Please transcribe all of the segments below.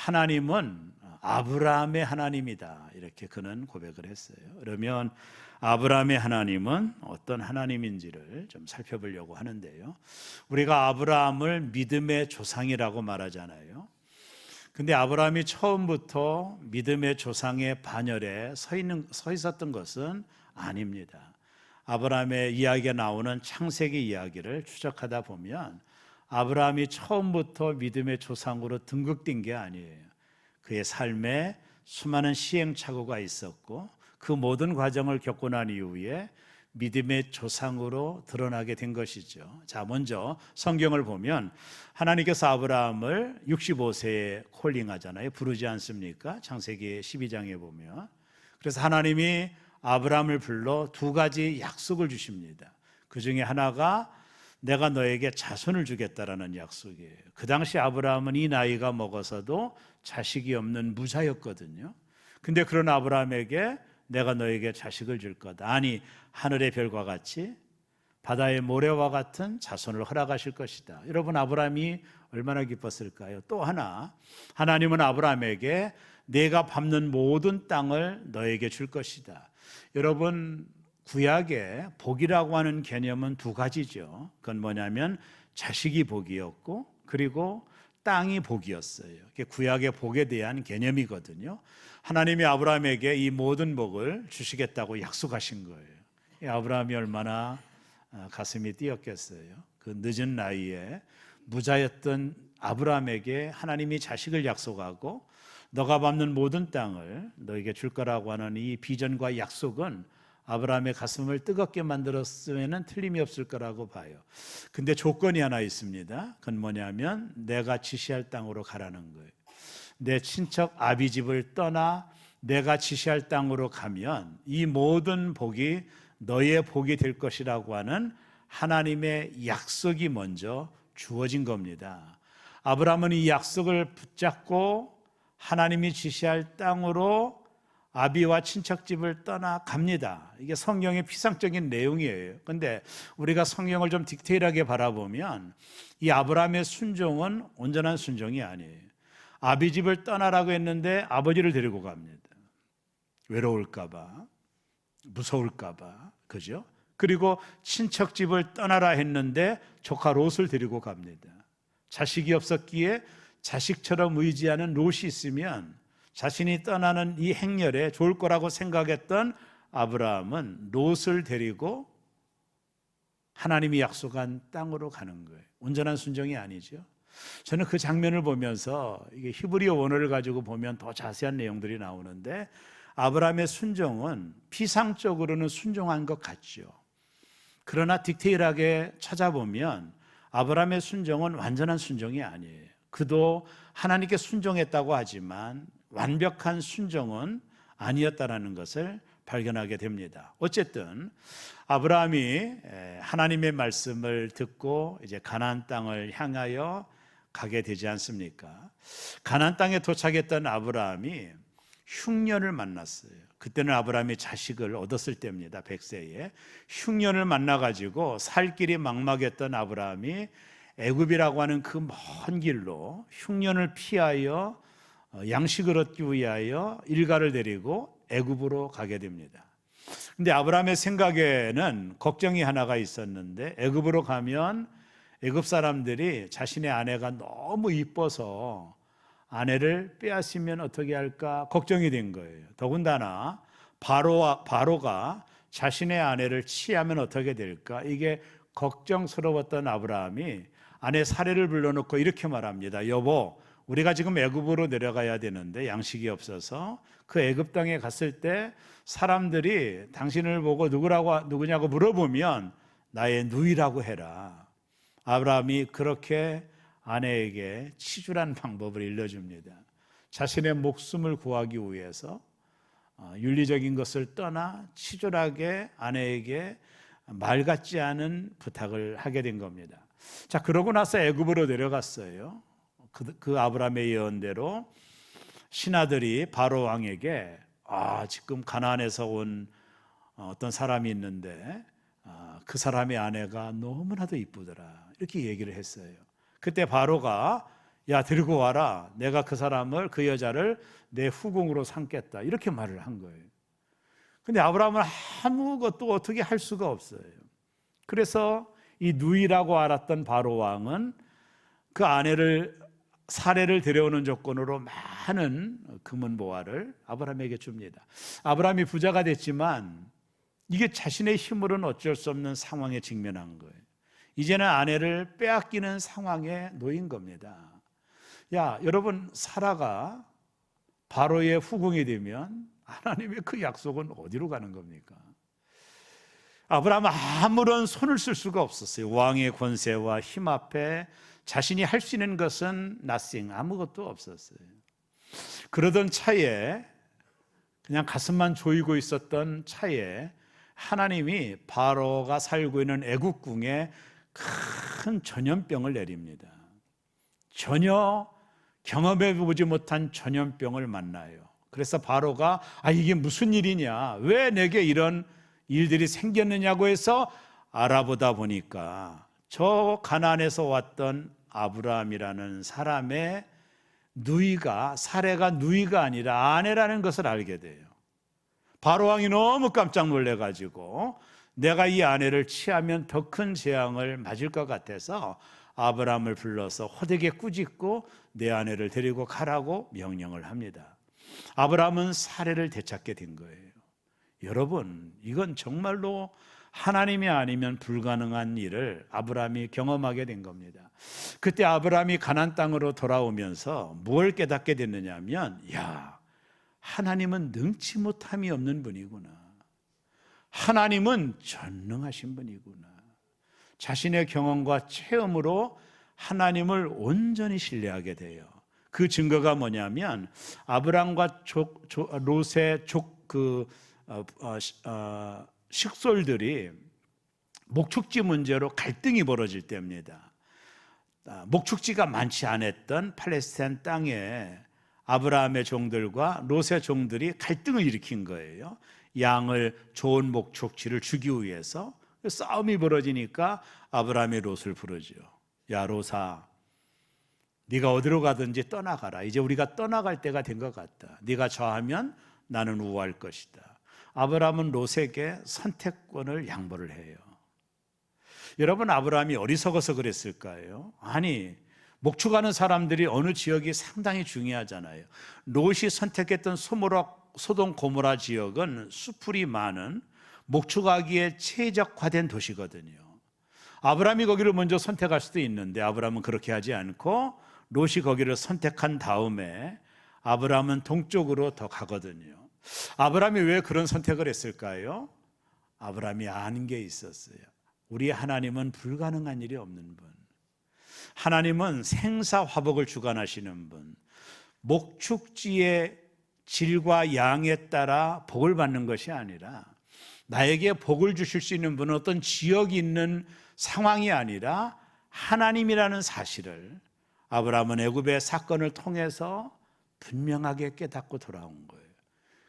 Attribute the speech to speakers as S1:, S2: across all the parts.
S1: 하나님은 아브라함의 하나님이다, 이렇게 그는 고백을 했어요. 그러면 아브라함의 하나님은 어떤 하나님인지를 좀 살펴보려고 하는데요. 우리가 아브라함을 믿음의 조상이라고 말하잖아요. 근데 아브라함이 처음부터 믿음의 조상의 반열에 서 있었던 것은 아닙니다. 아브라함의 이야기가 나오는 창세기 이야기를 추적하다 보면 아브라함이 처음부터 믿음의 조상으로 등극된 게 아니에요. 그의 삶에 수많은 시행착오가 있었고 그 모든 과정을 겪고 난 이후에 믿음의 조상으로 드러나게 된 것이죠. 자, 먼저 성경을 보면 하나님께서 아브라함을 65세에 콜링하잖아요. 부르지 않습니까? 창세기 12장에 보면. 그래서 하나님이 아브라함을 불러 두 가지 약속을 주십니다. 그 중에 하나가 내가 너에게 자손을 주겠다라는 약속이에요. 그 당시 아브라함은 이 나이가 먹어서도 자식이 없는 무자였거든요. 근데 그런 아브라함에게 내가 너에게 자식을 줄 거다. 아니, 하늘의 별과 같이 바다의 모래와 같은 자손을 허락하실 것이다. 여러분, 아브라함이 얼마나 기뻤을까요? 또 하나, 하나님은 아브라함에게 내가 밟는 모든 땅을 너에게 줄 것이다. 여러분, 구약의 복이라고 하는 개념은 두 가지죠. 그건 뭐냐면 자식이 복이었고 그리고 땅이 복이었어요. 그게 구약의 복에 대한 개념이거든요. 하나님이 아브라함에게 이 모든 복을 주시겠다고 약속하신 거예요. 아브라함이 얼마나 가슴이 뛰었겠어요. 그 늦은 나이에 무자였던 아브라함에게 하나님이 자식을 약속하고 너가 밟는 모든 땅을 너에게 줄 거라고 하는 이 비전과 약속은 아브라함의 가슴을 뜨겁게 만들었으면 틀림이 없을 거라고 봐요. 근데 조건이 하나 있습니다. 그건 뭐냐면 내가 지시할 땅으로 가라는 거예요. 내 친척 아비 집을 떠나 내가 지시할 땅으로 가면 이 모든 복이 너의 복이 될 것이라고 하는 하나님의 약속이 먼저 주어진 겁니다. 아브라함은 이 약속을 붙잡고 하나님이 지시할 땅으로 아비와 친척집을 떠나 갑니다. 이게 성경의 피상적인 내용이에요. 그런데 우리가 성경을 좀 디테일하게 바라보면 이 아브라함의 순종은 온전한 순종이 아니에요. 아비 집을 떠나라고 했는데 아버지를 데리고 갑니다. 외로울까 봐, 무서울까 봐, 그죠? 그리고 친척집을 떠나라 했는데 조카 롯을 데리고 갑니다. 자식이 없었기에 자식처럼 의지하는 롯이 있으면 자신이 떠나는 이 행렬에 좋을 거라고 생각했던 아브라함은 롯을 데리고 하나님이 약속한 땅으로 가는 거예요. 온전한 순종이 아니죠. 저는 그 장면을 보면서 이게 히브리어 원어를 가지고 보면 더 자세한 내용들이 나오는데 아브라함의 순종은 피상적으로는 순종한 것 같죠. 그러나 디테일하게 찾아보면 아브라함의 순종은 완전한 순종이 아니에요. 그도 하나님께 순종했다고 하지만 완벽한 순종은 아니었다라는 것을 발견하게 됩니다. 어쨌든 아브라함이 하나님의 말씀을 듣고 이제 가나안 땅을 향하여 가게 되지 않습니까? 가나안 땅에 도착했던 아브라함이 흉년을 만났어요. 그때는 아브라함이 자식을 얻었을 때입니다. 100세에 흉년을 만나가지고 살 길이 막막했던 아브라함이 애굽이라고 하는 그 먼 길로 흉년을 피하여 양식을 얻기 위하여 일가를 데리고 애굽으로 가게 됩니다. 근데 아브라함의 생각에는 걱정이 하나가 있었는데 애굽으로 가면 애굽 사람들이 자신의 아내가 너무 이뻐서 아내를 빼앗으면 어떻게 할까 걱정이 된 거예요. 더군다나 바로가 자신의 아내를 취하면 어떻게 될까 이게 걱정스러웠던 아브라함이 아내 사례를 불러놓고 이렇게 말합니다. 여보, 우리가 지금 애굽으로 내려가야 되는데 양식이 없어서 그 애굽 땅에 갔을 때 사람들이 당신을 보고 누구냐고 물어보면 나의 누이라고 해라. 아브라함이 그렇게 아내에게 치졸한 방법을 일러줍니다. 자신의 목숨을 구하기 위해서 윤리적인 것을 떠나 치졸하게 아내에게 말 같지 않은 부탁을 하게 된 겁니다. 자, 그러고 나서 애굽으로 내려갔어요. 그 아브라함의 예언대로 신하들이 바로 왕에게 지금 가나안에서 온 어떤 사람이 있는데 그 사람의 아내가 너무나도 이쁘더라 이렇게 얘기를 했어요. 그때 바로가 야, 데리고 와라. 내가 그 여자를 내 후궁으로 삼겠다. 이렇게 말을 한 거예요. 근데 아브라함은 아무것도 어떻게 할 수가 없어요. 그래서 이 누이라고 알았던 바로 왕은 그 아내를 사례를 데려오는 조건으로 많은 금은보화를 아브라함에게 줍니다. 아브라함이 부자가 됐지만 이게 자신의 힘으로는 어쩔 수 없는 상황에 직면한 거예요. 이제는 아내를 빼앗기는 상황에 놓인 겁니다. 야, 여러분, 사라가 바로의 후궁이 되면 하나님의 그 약속은 어디로 가는 겁니까? 아브라함은 아무런 손을 쓸 수가 없었어요. 왕의 권세와 힘 앞에 자신이 할 수 있는 것은 nothing, 아무것도 없었어요. 그러던 차에, 그냥 가슴만 조이고 있었던 차에 하나님이 바로가 살고 있는 애국궁에 큰 전염병을 내립니다. 전혀 경험해 보지 못한 전염병을 만나요. 그래서 바로가 이게 무슨 일이냐, 왜 내게 이런 일들이 생겼느냐고 해서 알아보다 보니까 저 가나안에서 왔던 아브라함이라는 사람의 누이가, 사례가 누이가 아니라 아내라는 것을 알게 돼요. 바로 왕이 너무 깜짝 놀래가지고 내가 이 아내를 취하면 더 큰 재앙을 맞을 것 같아서 아브라함을 불러서 호되게 꾸짖고 내 아내를 데리고 가라고 명령을 합니다. 아브라함은 사례를 되찾게 된 거예요. 여러분, 이건 정말로 하나님이 아니면 불가능한 일을 아브라함이 경험하게 된 겁니다. 그때 아브라함이 가나안 땅으로 돌아오면서 뭘 깨닫게 됐느냐 하면, 야, 하나님은 능치 못함이 없는 분이구나. 하나님은 전능하신 분이구나. 자신의 경험과 체험으로 하나님을 온전히 신뢰하게 돼요. 그 증거가 뭐냐면 아브람과 롯의 식솔들이 목축지 문제로 갈등이 벌어질 때입니다. 목축지가 많지 않았던 팔레스타인 땅에 아브라함의 종들과 롯의 종들이 갈등을 일으킨 거예요. 양을 좋은 목축지를 주기 위해서 싸움이 벌어지니까 아브라함이 롯을 부르죠. 야, 롯아, 네가 어디로 가든지 떠나가라. 이제 우리가 떠나갈 때가 된 것 같다. 네가 좌하면 나는 우할 것이다. 아브라함은 롯에게 선택권을 양보를 해요. 여러분, 아브라함이 어리석어서 그랬을까요? 아니, 목축하는 사람들이 어느 지역이 상당히 중요하잖아요. 롯이 선택했던 소돔 고모라 지역은 수풀이 많은 목축하기에 최적화된 도시거든요. 아브라함이 거기를 먼저 선택할 수도 있는데 아브라함은 그렇게 하지 않고 롯이 거기를 선택한 다음에 아브라함은 동쪽으로 더 가거든요. 아브라함이 왜 그런 선택을 했을까요? 아브라함이 아는 게 있었어요. 우리 하나님은 불가능한 일이 없는 분. 하나님은 생사화복을 주관하시는 분. 목축지의 질과 양에 따라 복을 받는 것이 아니라 나에게 복을 주실 수 있는 분은 어떤 지역이 있는 상황이 아니라 하나님이라는 사실을 아브라함은 애굽의 사건을 통해서 분명하게 깨닫고 돌아온 거예요.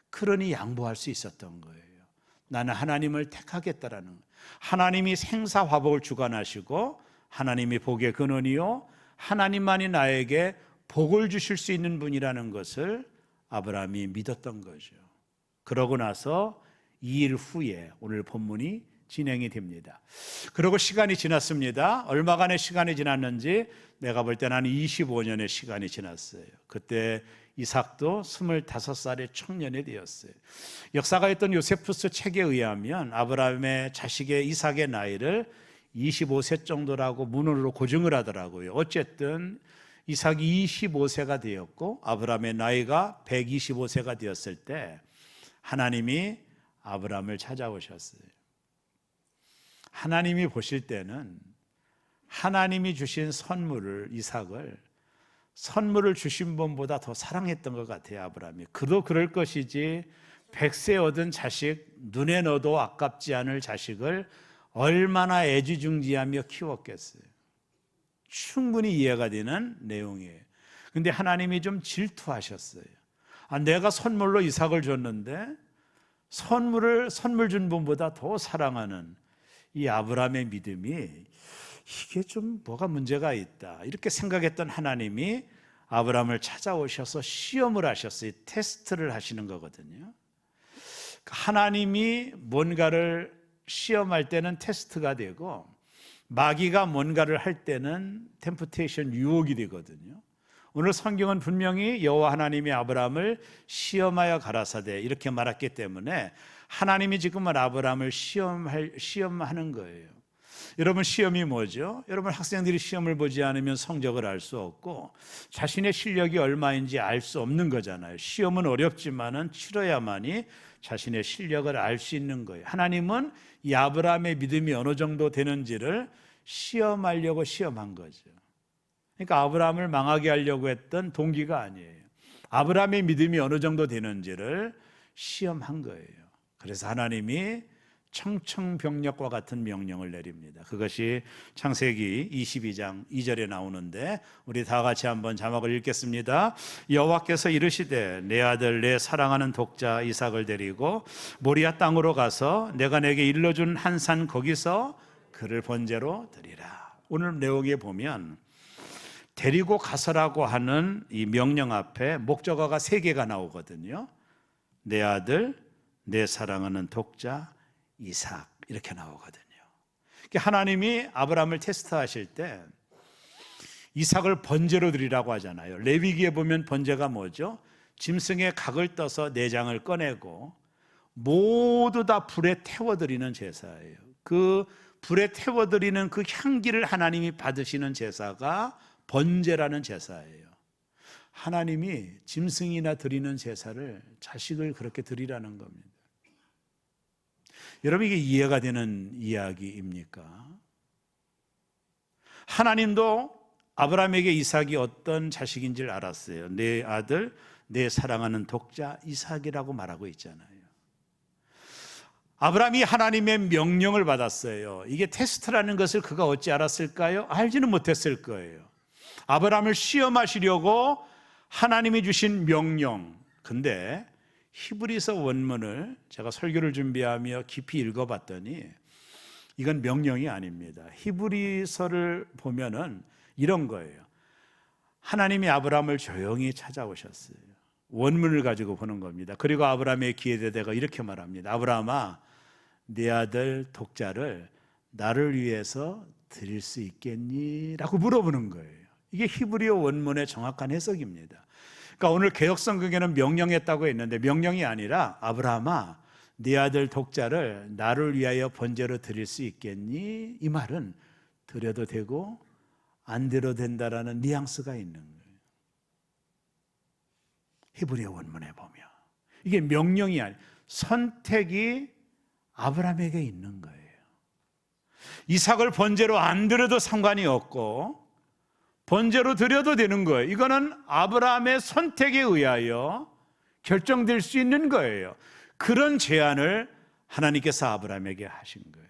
S1: 그러니 양보할 수 있었던 거예요. 나는 하나님을 택하겠다라는 거예요. 하나님이 생사화복을 주관하시고 하나님이 복의 근원이요 하나님만이 나에게 복을 주실 수 있는 분이라는 것을 아브라함이 믿었던 거죠. 그러고 나서 2일 후에 오늘 본문이 진행이 됩니다. 그리고 시간이 지났습니다. 얼마간의 시간이 지났는지 내가 볼 때는 한 25년의 시간이 지났어요. 그때 이삭도 25살의 청년이 되었어요. 역사가 있던 요세푸스 책에 의하면 아브라함의 자식의 이삭의 나이를 25세 정도라고 문헌으로 고증을 하더라고요. 어쨌든 이삭이 25세가 되었고 아브라함의 나이가 125세가 되었을 때 하나님이 아브라함을 찾아오셨어요. 하나님이 보실 때는 하나님이 주신 선물을, 이삭을 선물을 주신 분보다 더 사랑했던 것 같아요. 아브라함이. 그도 그럴 것이지 100세 얻은 자식, 눈에 넣어도 아깝지 않을 자식을 얼마나 애지중지하며 키웠겠어요. 충분히 이해가 되는 내용이에요. 근데 하나님이 좀 질투하셨어요. 내가 선물로 이삭을 줬는데 선물 준 분보다 더 사랑하는 이 아브라함의 믿음이 이게 좀 뭐가 문제가 있다 이렇게 생각했던 하나님이 아브라함을 찾아오셔서 시험을 하셨어요. 테스트를 하시는 거거든요. 하나님이 뭔가를 시험할 때는 테스트가 되고 마귀가 뭔가를 할 때는 템프테이션, 유혹이 되거든요. 오늘 성경은 분명히 여호와 하나님이 아브라함을 시험하여 가라사대 이렇게 말했기 때문에 하나님이 지금은 아브라함을 시험하는 거예요. 여러분, 시험이 뭐죠? 여러분, 학생들이 시험을 보지 않으면 성적을 알 수 없고 자신의 실력이 얼마인지 알 수 없는 거잖아요. 시험은 어렵지만은 치러야만이 자신의 실력을 알 수 있는 거예요. 하나님은 이 아브라함의 믿음이 어느 정도 되는지를 시험하려고 시험한 거죠. 그러니까 아브라함을 망하게 하려고 했던 동기가 아니에요. 아브라함의 믿음이 어느 정도 되는지를 시험한 거예요. 그래서 하나님이 청청병력과 같은 명령을 내립니다. 그것이 창세기 22장 2절에 나오는데 우리 다 같이 한번 자막을 읽겠습니다. 여호와께서 이르시되 내 아들 내 사랑하는 독자 이삭을 데리고 모리아 땅으로 가서 내가 내게 일러준 한 산 거기서 그를 번제로 드리라. 오늘 내용에 보면 데리고 가서라고 하는 이 명령 앞에 목적어가 3개가 나오거든요. 내 아들, 내 사랑하는 독자, 이삭 이렇게 나오거든요. 하나님이 아브라함을 테스트하실 때 이삭을 번제로 드리라고 하잖아요. 레위기에 보면 번제가 뭐죠? 짐승의 각을 떠서 내장을 꺼내고 모두 다 불에 태워드리는 제사예요. 그 불에 태워드리는 그 향기를 하나님이 받으시는 제사가 번제라는 제사예요. 하나님이 짐승이나 드리는 제사를 자식을 그렇게 드리라는 겁니다. 여러분, 이게 이해가 되는 이야기입니까? 하나님도 아브라함에게 이삭이 어떤 자식인지를 알았어요. 내 아들, 내 사랑하는 독자 이삭이라고 말하고 있잖아요. 아브라함이 하나님의 명령을 받았어요. 이게 테스트라는 것을 그가 어찌 알았을까요? 알지는 못했을 거예요. 아브라함을 시험하시려고 하나님이 주신 명령. 근데 히브리서 원문을 제가 설교를 준비하며 깊이 읽어봤더니 이건 명령이 아닙니다. 히브리서를 보면은 이런 거예요. 하나님이 아브라함을 조용히 찾아오셨어요. 원문을 가지고 보는 겁니다. 그리고 아브라함의 귀에 대대가 이렇게 말합니다. 아브라함아, 내 아들 독자를 나를 위해서 드릴 수 있겠니? 라고 물어보는 거예요. 이게 히브리어 원문의 정확한 해석입니다. 그러니까 오늘 개역성경에는 명령했다고 했는데 명령이 아니라 아브라함아, 네 아들 독자를 나를 위하여 번제로 드릴 수 있겠니? 이 말은 드려도 되고 안 드려도 된다라는 뉘앙스가 있는 거예요. 히브리어 원문에 보면 이게 명령이 아니라 선택이 아브라함에게 있는 거예요. 이삭을 번제로 안 드려도 상관이 없고 번제로 드려도 되는 거예요. 이거는 아브라함의 선택에 의하여 결정될 수 있는 거예요. 그런 제안을 하나님께서 아브라함에게 하신 거예요.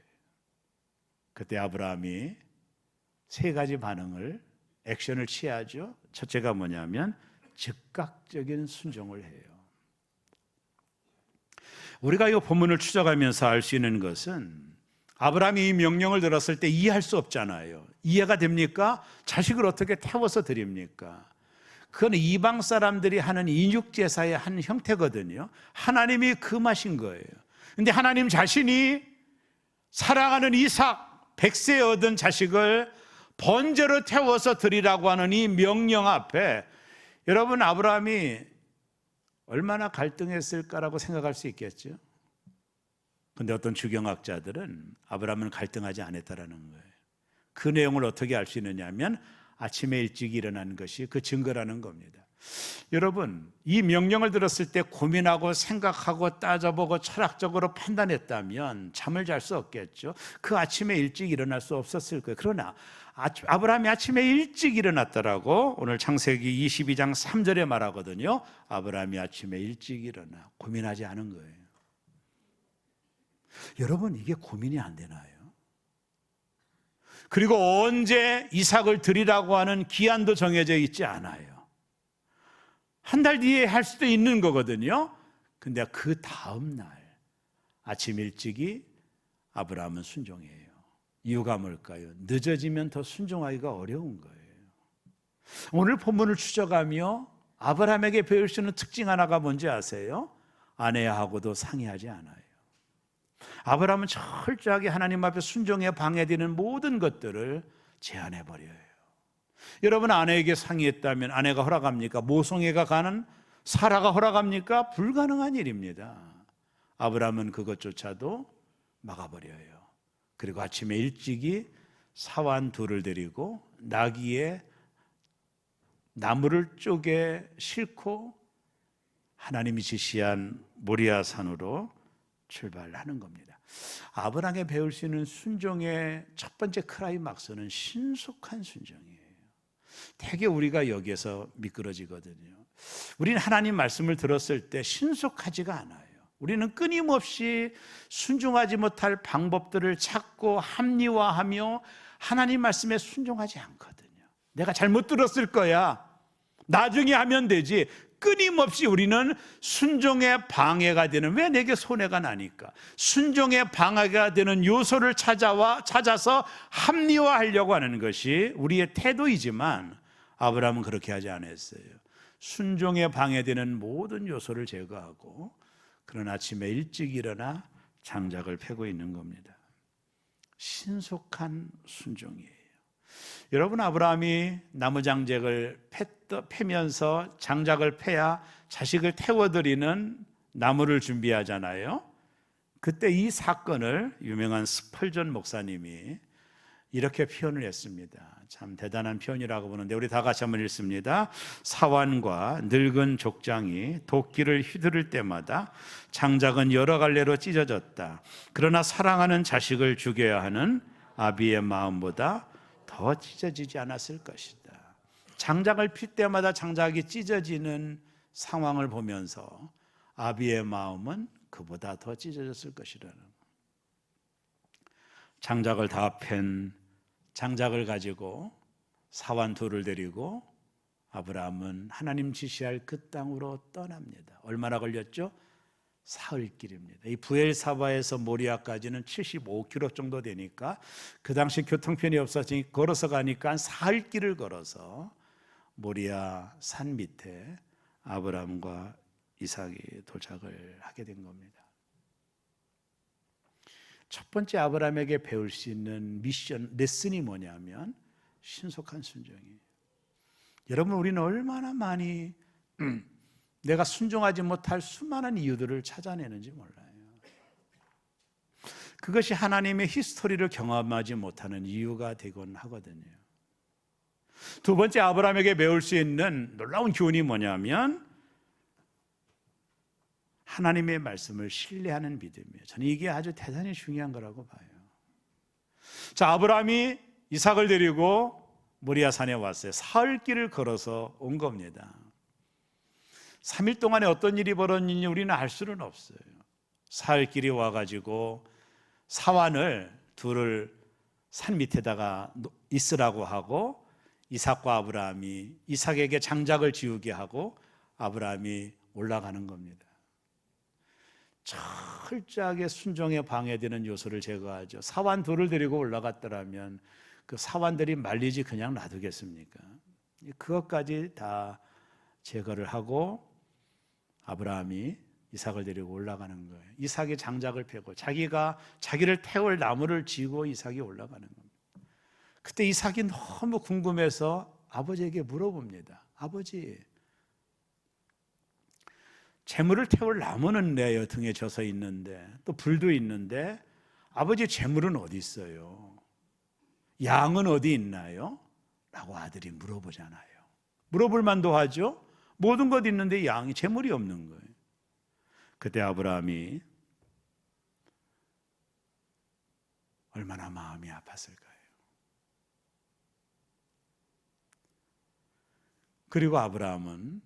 S1: 그때 아브라함이 3가지 반응을, 액션을 취하죠. 첫째가 뭐냐면 즉각적인 순종을 해요. 우리가 이 본문을 추적하면서 알 수 있는 것은 아브라함이 이 명령을 들었을 때 이해할 수 없잖아요. 이해가 됩니까? 자식을 어떻게 태워서 드립니까? 그건 이방 사람들이 하는 인육제사의 한 형태거든요. 하나님이 금하신 거예요. 근데 하나님 자신이 사랑하는 이삭, 100세에 얻은 자식을 번제로 태워서 드리라고 하는 이 명령 앞에 여러분, 아브라함이 얼마나 갈등했을까라고 생각할 수 있겠죠. 근데 어떤 주경학자들은 아브라함은 갈등하지 않았다라는 거예요. 그 내용을 어떻게 알 수 있느냐 하면 아침에 일찍 일어난 것이 그 증거라는 겁니다. 여러분, 이 명령을 들었을 때 고민하고 생각하고 따져보고 철학적으로 판단했다면 잠을 잘 수 없겠죠. 그 아침에 일찍 일어날 수 없었을 거예요. 그러나 아브라함이 아침에 일찍 일어났더라고 오늘 창세기 22장 3절에 말하거든요. 아브라함이 아침에 일찍 일어나 고민하지 않은 거예요. 여러분, 이게 고민이 안 되나요? 그리고 언제 이삭을 드리라고 하는 기한도 정해져 있지 않아요. 한 달 뒤에 할 수도 있는 거거든요. 근데 그 다음 날 아침 일찍이 아브라함은 순종해요. 이유가 뭘까요? 늦어지면 더 순종하기가 어려운 거예요. 오늘 본문을 추적하며 아브라함에게 배울 수 있는 특징 하나가 뭔지 아세요? 아내하고도 상의하지 않아요. 아브라함은 철저하게 하나님 앞에 순종에 방해되는 모든 것들을 제한해버려요. 여러분, 아내에게 상의했다면 아내가 허락합니까? 모성애가 가는 사라가 허락합니까? 불가능한 일입니다. 아브라함은 그것조차도 막아버려요. 그리고 아침에 일찍이 사환 둘을 데리고 나귀의 나무를 쪼개 싣고 하나님이 지시한 모리아 산으로 출발하는 겁니다. 아브라함에게 배울 수 있는 순종의 첫 번째 클라이막스는 신속한 순종이에요. 되게 우리가 여기에서 미끄러지거든요. 우리는 하나님 말씀을 들었을 때 신속하지가 않아요. 우리는 끊임없이 순종하지 못할 방법들을 찾고 합리화하며 하나님 말씀에 순종하지 않거든요. 내가 잘못 들었을 거야, 나중에 하면 되지. 끊임없이 우리는 순종의 방해가 되는, 왜 내게 손해가 나니까 순종의 방해가 되는 요소를 찾아서 합리화하려고 하는 것이 우리의 태도이지만 아브라함은 그렇게 하지 않았어요. 순종에 방해되는 모든 요소를 제거하고 그런 아침에 일찍 일어나 장작을 패고 있는 겁니다. 신속한 순종이에요. 여러분, 아브라함이 나무 장작을 패면서 장작을 패야 자식을 태워드리는 나무를 준비하잖아요. 그때 이 사건을 유명한 스펄전 목사님이 이렇게 표현을 했습니다. 참 대단한 표현이라고 보는데 우리 다 같이 한번 읽습니다. 사환과 늙은 족장이 도끼를 휘두를 때마다 장작은 여러 갈래로 찢어졌다. 그러나 사랑하는 자식을 죽여야 하는 아비의 마음보다 더 찢어지지 않았을 것이다. 장작을 필 때마다 장작이 찢어지는 상황을 보면서 아비의 마음은 그보다 더 찢어졌을 것이라는, 장작을 다 팬 장작을 가지고 사환 둘을 데리고 아브라함은 하나님 지시할 그 땅으로 떠납니다. 얼마나 걸렸죠? 사흘길입니다. 이 부엘사바에서 모리아까지는 75km 정도 되니까 그 당시 교통편이 없어지니 걸어서 가니까 한 사흘길을 걸어서 모리아 산 밑에 아브라함과 이삭이 도착을 하게 된 겁니다. 첫 번째 아브라함에게 배울 수 있는 레슨이 뭐냐면 신속한 순종이에요. 여러분, 우리는 얼마나 많이 내가 순종하지 못할 수많은 이유들을 찾아내는지 몰라요. 그것이 하나님의 히스토리를 경험하지 못하는 이유가 되곤 하거든요. 두 번째 아브라함에게 배울 수 있는 놀라운 교훈이 뭐냐면 하나님의 말씀을 신뢰하는 믿음이에요. 저는 이게 아주 대단히 중요한 거라고 봐요. 자, 아브라함이 이삭을 데리고 모리아 산에 왔어요. 사흘길을 걸어서 온 겁니다. 3일 동안에 어떤 일이 벌어졌는지 우리는 알 수는 없어요. 사흘길이 와가지고 사환을 둘을 산 밑에다가 있으라고 하고 이삭과 아브라함이 이삭에게 장작을 지우게 하고 아브라함이 올라가는 겁니다. 철저하게 순종에 방해되는 요소를 제거하죠. 사환 둘을 데리고 올라갔더라면 그 사환들이 말리지 그냥 놔두겠습니까? 그것까지 다 제거를 하고 아브라함이 이삭을 데리고 올라가는 거예요. 이삭이 장작을 패고 자기를 태울 나무를 쥐고 이삭이 올라가는 겁니다. 그때 이삭이 너무 궁금해서 아버지에게 물어봅니다. 아버지, 재물을 태울 나무는 내 등에 져서 있는데 또 불도 있는데 아버지, 재물은 어디 있어요? 양은 어디 있나요? 라고 아들이 물어보잖아요. 물어볼 만도 하죠. 모든 것 있는데 양이, 재물이 없는 거예요. 그때 아브라함이 얼마나 마음이 아팠을까요? 그리고 아브라함은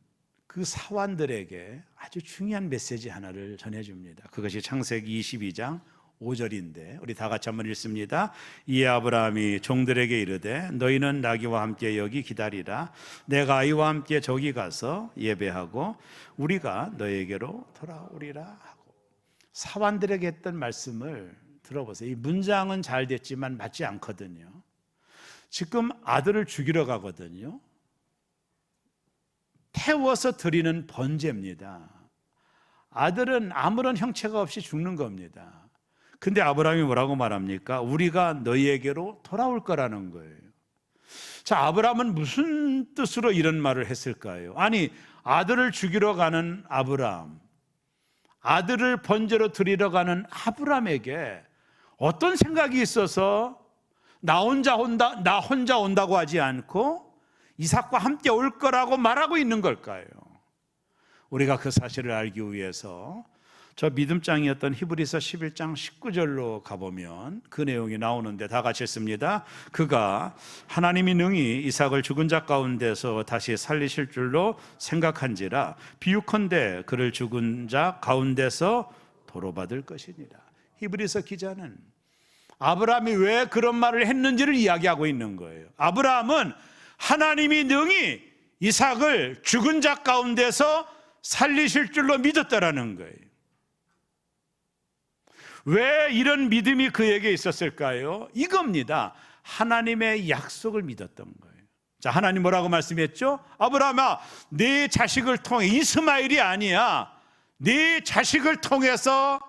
S1: 그 사환들에게 아주 중요한 메시지 하나를 전해줍니다. 그것이 창세기 22장 5절인데 우리 다 같이 한번 읽습니다. 이에 아브라함이 종들에게 이르되 너희는 나귀와 함께 여기 기다리라. 내가 아이와 함께 저기 가서 예배하고 우리가 너에게로 돌아오리라 하고, 사환들에게 했던 말씀을 들어보세요. 이 문장은 잘 됐지만 맞지 않거든요. 지금 아들을 죽이러 가거든요. 태워서 드리는 번제입니다. 아들은 아무런 형체가 없이 죽는 겁니다. 근데 아브라함이 뭐라고 말합니까? 우리가 너희에게로 돌아올 거라는 거예요. 자, 아브라함은 무슨 뜻으로 이런 말을 했을까요? 아니, 아들을 죽이러 가는 아브라함, 아들을 번제로 드리러 가는 아브라함에게 어떤 생각이 있어서 나 혼자 온다고 하지 않고 이삭과 함께 올 거라고 말하고 있는 걸까요? 우리가 그 사실을 알기 위해서 저 믿음장이었던 히브리서 11장 19절로 가보면 그 내용이 나오는데 다 같이 읽습니다. 그가 하나님이 능히 이삭을 죽은 자 가운데서 다시 살리실 줄로 생각한지라 비유컨대 그를 죽은 자 가운데서 도로받을 것이니라. 히브리서 기자는 아브라함이 왜 그런 말을 했는지를 이야기하고 있는 거예요. 아브라함은 하나님이 능히 이삭을 죽은 자 가운데서 살리실 줄로 믿었다라는 거예요. 왜 이런 믿음이 그에게 있었을까요? 이겁니다. 하나님의 약속을 믿었던 거예요. 자, 하나님 뭐라고 말씀했죠? 아브라함아, 네 자식을 통해, 이스마엘이 아니야, 네 자식을 통해서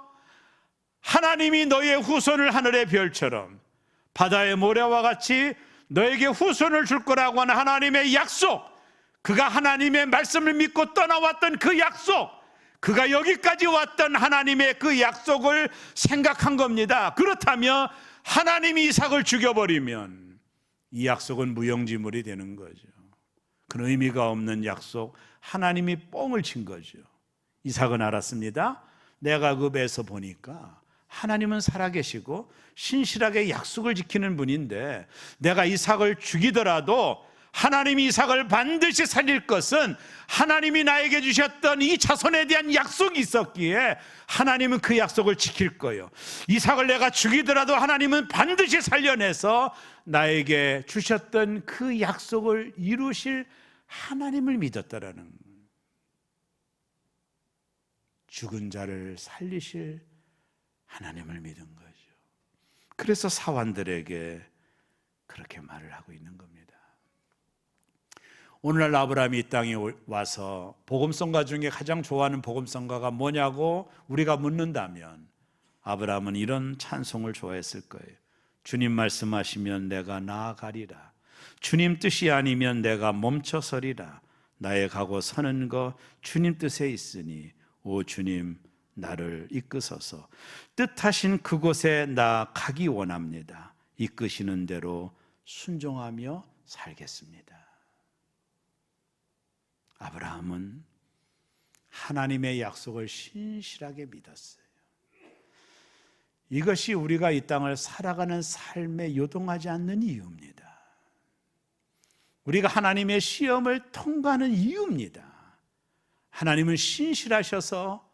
S1: 하나님이 너의 후손을 하늘의 별처럼 바다의 모래와 같이 너에게 후손을 줄 거라고 하는 하나님의 약속, 그가 하나님의 말씀을 믿고 떠나왔던 그 약속, 그가 여기까지 왔던 하나님의 그 약속을 생각한 겁니다. 그렇다면 하나님이 이삭을 죽여버리면 이 약속은 무용지물이 되는 거죠. 그런 의미가 없는 약속, 하나님이 뻥을 친 거죠. 이삭은 알았습니다. 내가 그 배에서 보니까 하나님은 살아계시고 신실하게 약속을 지키는 분인데 내가 이삭을 죽이더라도 하나님이 이삭을 반드시 살릴 것은 하나님이 나에게 주셨던 이 자손에 대한 약속이 있었기에 하나님은 그 약속을 지킬 거예요. 이삭을 내가 죽이더라도 하나님은 반드시 살려내서 나에게 주셨던 그 약속을 이루실 하나님을 믿었다라는, 죽은 자를 살리실 하나님을 믿은 거죠. 그래서 사환들에게 그렇게 말을 하고 있는 겁니다. 오늘날 아브라함이 이 땅에 와서 복음성가 중에 가장 좋아하는 복음성가가 뭐냐고 우리가 묻는다면 아브라함은 이런 찬송을 좋아했을 거예요. 주님 말씀하시면 내가 나아가리라. 주님 뜻이 아니면 내가 멈춰서리라. 나의 가고 서는 것 주님 뜻에 있으니 오 주님 나를 이끄소서. 뜻하신 그곳에 나 가기 원합니다. 이끄시는 대로 순종하며 살겠습니다. 아브라함은 하나님의 약속을 신실하게 믿었어요. 이것이 우리가 이 땅을 살아가는 삶에 요동하지 않는 이유입니다. 우리가 하나님의 시험을 통과하는 이유입니다. 하나님은 신실하셔서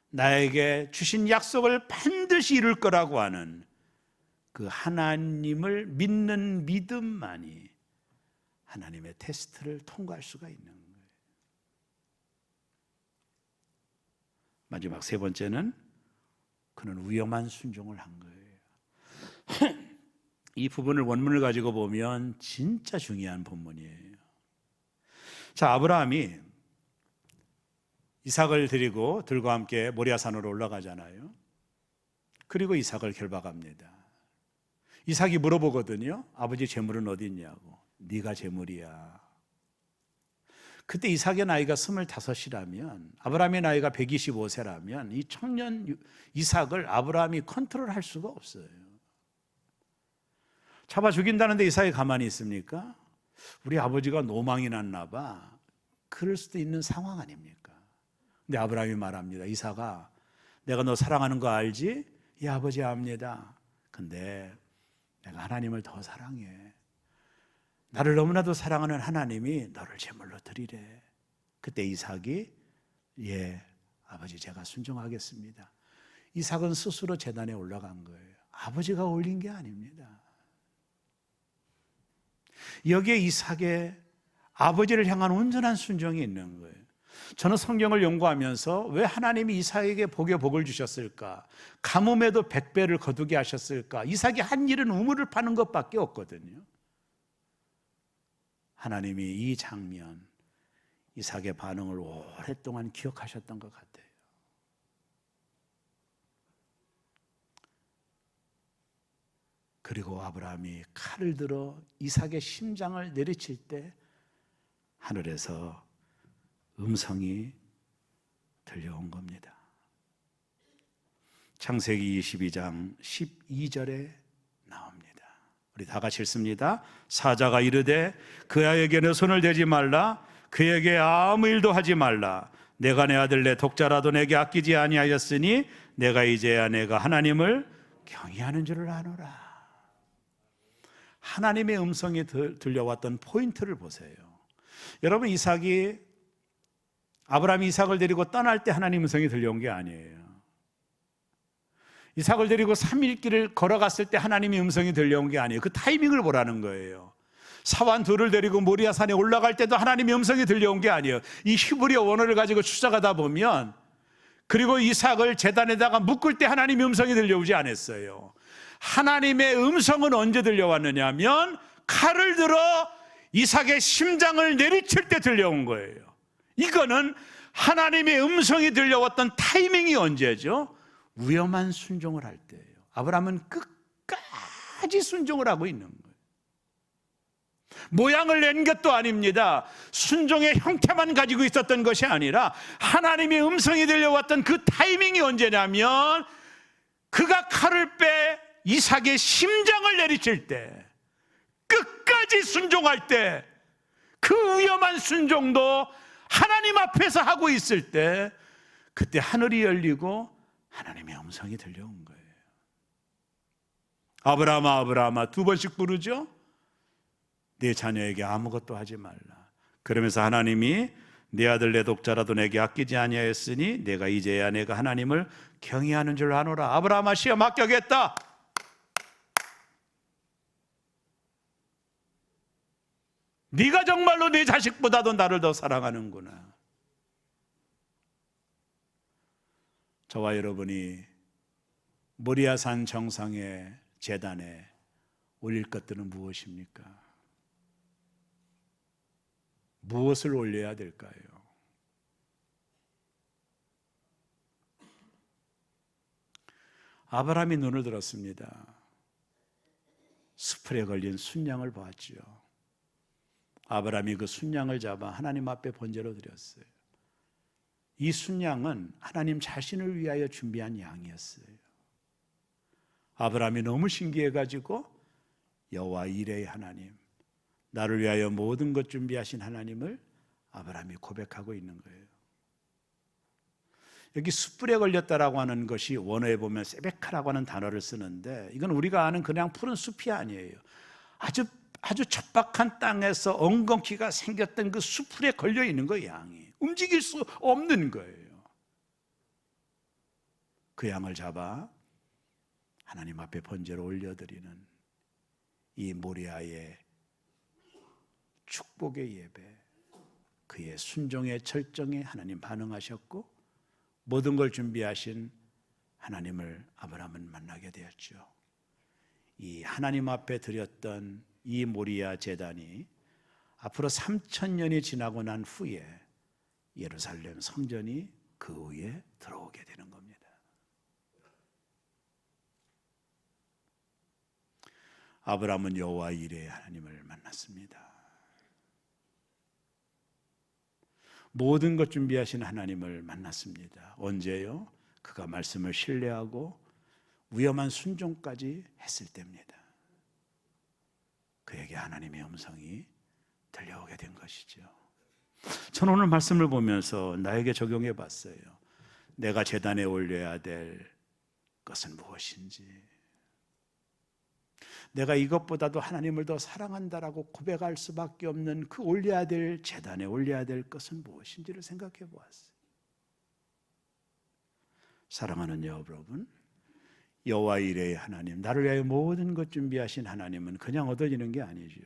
S1: 나에게 주신 약속을 반드시 이룰 거라고 하는 그 하나님을 믿는 믿음만이 하나님의 테스트를 통과할 수가 있는 거예요. 마지막 세 번째는 그는 위험한 순종을 한 거예요. 이 부분을 원문을 가지고 보면 진짜 중요한 본문이에요. 자, 아브라함이 이삭을 데리고 들과 함께 모리아산으로 올라가잖아요. 그리고 이삭을 결박합니다. 이삭이 물어보거든요. 아버지 재물은 어디 있냐고. 네가 재물이야. 그때 이삭의 나이가 25이라면 아브라함의 나이가 125세라면 이 청년 이삭을 아브라함이 컨트롤할 수가 없어요. 잡아 죽인다는데 이삭이 가만히 있습니까? 우리 아버지가 노망이 났나 봐. 그럴 수도 있는 상황 아닙니까? 근데 아브라함이 말합니다. 이삭아, 내가 너 사랑하는 거 알지? 예, 아버지 압니다. 근데 내가 하나님을 더 사랑해. 나를 너무나도 사랑하는 하나님이 너를 제물로 드리래. 그때 이삭이 예, 아버지 제가 순종하겠습니다. 이삭은 스스로 제단에 올라간 거예요. 아버지가 올린 게 아닙니다. 여기에 이삭의 아버지를 향한 온전한 순종이 있는 거예요. 저는 성경을 연구하면서 왜 하나님이 이삭에게 복에 복을 주셨을까? 가뭄에도 100배를 거두게 하셨을까? 이삭이 한 일은 우물을 파는 것밖에 없거든요. 하나님이 이 장면, 이삭의 반응을 오랫동안 기억하셨던 것 같아요. 그리고 아브라함이 칼을 들어 이삭의 심장을 내리칠 때 하늘에서 음성이 들려온 겁니다. 창세기 22장 12절에 나옵니다. 우리 다 같이 읽습니다. 사자가 이르되 그 아이에게는 손을 대지 말라, 그에게 아무 일도 하지 말라. 내가 내 아들 내 독자라도 내게 아끼지 아니하였으니 내가 이제야 내가 하나님을 경외하는 줄을 아노라. 하나님의 음성이 들려왔던 포인트를 보세요. 여러분, 아브라함이 이삭을 데리고 떠날 때 하나님 음성이 들려온 게 아니에요. 이삭을 데리고 3일 길을 걸어갔을 때 하나님의 음성이 들려온 게 아니에요. 그 타이밍을 보라는 거예요. 사환 둘을 데리고 모리아산에 올라갈 때도 하나님의 음성이 들려온 게 아니에요. 이 히브리어 원어를 가지고 추적하다 보면, 그리고 이삭을 제단에다가 묶을 때 하나님의 음성이 들려오지 않았어요. 하나님의 음성은 언제 들려왔느냐 하면 칼을 들어 이삭의 심장을 내리칠 때 들려온 거예요. 이거는 하나님의 음성이 들려왔던 타이밍이 언제죠? 위험한 순종을 할 때예요. 아브라함은 끝까지 순종을 하고 있는 거예요. 모양을 낸 것도 아닙니다. 순종의 형태만 가지고 있었던 것이 아니라 하나님의 음성이 들려왔던 그 타이밍이 언제냐면 그가 칼을 빼 이삭의 심장을 내리칠 때, 끝까지 순종할 때, 그 위험한 순종도 하나님 앞에서 하고 있을 때, 그때 하늘이 열리고 하나님의 음성이 들려온 거예요. 아브라함아 아브라함아 2번씩 부르죠. 네 자녀에게 아무것도 하지 말라. 그러면서 하나님이 네 아들 내 독자라도 내게 아끼지 아니하였으니 내가 이제야 내가 하나님을 경외하는 줄 아노라. 아브라함아, 시험 합격했다. 네가 정말로 네 자식보다도 나를 더 사랑하는구나. 저와 여러분이 모리아산 정상의 제단에 올릴 것들은 무엇입니까? 무엇을 올려야 될까요? 아브라함이 눈을 들었습니다. 수풀에 걸린 순양을 보았지요. 아브라함이 그 순양을 잡아 하나님 앞에 번제로 드렸어요. 이 순양은 하나님 자신을 위하여 준비한 양이었어요. 아브라함이 너무 신기해가지고 여호와 이레의 하나님, 나를 위하여 모든 것 준비하신 하나님을 아브라함이 고백하고 있는 거예요. 여기 숯불에 걸렸다라고 하는 것이 원어에 보면 세베카라고 하는 단어를 쓰는데, 이건 우리가 아는 그냥 푸른 숲이 아니에요. 아주 척박한 땅에서 엉겅퀴가 생겼던 그 숯불에 걸려 있는 거예요. 양이 움직일 수 없는 거예요. 그 양을 잡아 하나님 앞에 번제로 올려드리는 이 모리아의 축복의 예배, 그의 순종의 철정에 하나님 반응하셨고 모든 걸 준비하신 하나님을 아브라함은 만나게 되었죠. 이 하나님 앞에 드렸던 이 모리아 제단이 앞으로 3000년이 지나고 난 후에 예루살렘 성전이 그 위에 들어오게 되는 겁니다. 아브라함은 여호와 이레의 하나님을 만났습니다. 모든 것 준비하신 하나님을 만났습니다. 언제요? 그가 말씀을 신뢰하고 위험한 순종까지 했을 때입니다. 그에게 하나님의 음성이 들려오게 된 것이죠. 저는 오늘 말씀을 보면서 나에게 적용해 봤어요. 내가 제단에 올려야 될 것은 무엇인지, 내가 이것보다도 하나님을 더 사랑한다라고 고백할 수밖에 없는 그 올려야 될 제단에 올려야 될 것은 무엇인지를 생각해 보았어요. 사랑하는 여러분, 여호와 이레의 하나님, 나를 위하여 모든 것 준비하신 하나님은 그냥 얻어지는 게 아니죠.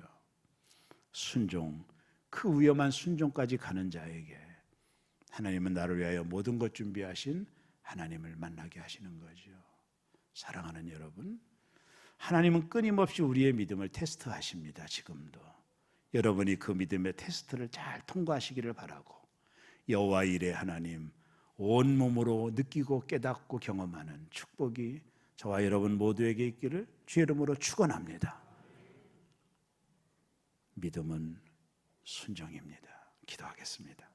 S1: 순종, 그 위험한 순종까지 가는 자에게 하나님은 나를 위하여 모든 것 준비하신 하나님을 만나게 하시는 거죠. 사랑하는 여러분, 하나님은 끊임없이 우리의 믿음을 테스트하십니다. 지금도 여러분이 그 믿음의 테스트를 잘 통과하시기를 바라고, 여호와 일의 하나님 온몸으로 느끼고 깨닫고 경험하는 축복이 저와 여러분 모두에게 있기를 주의 이름으로 축원합니다. 믿음은 순종입니다. 기도하겠습니다.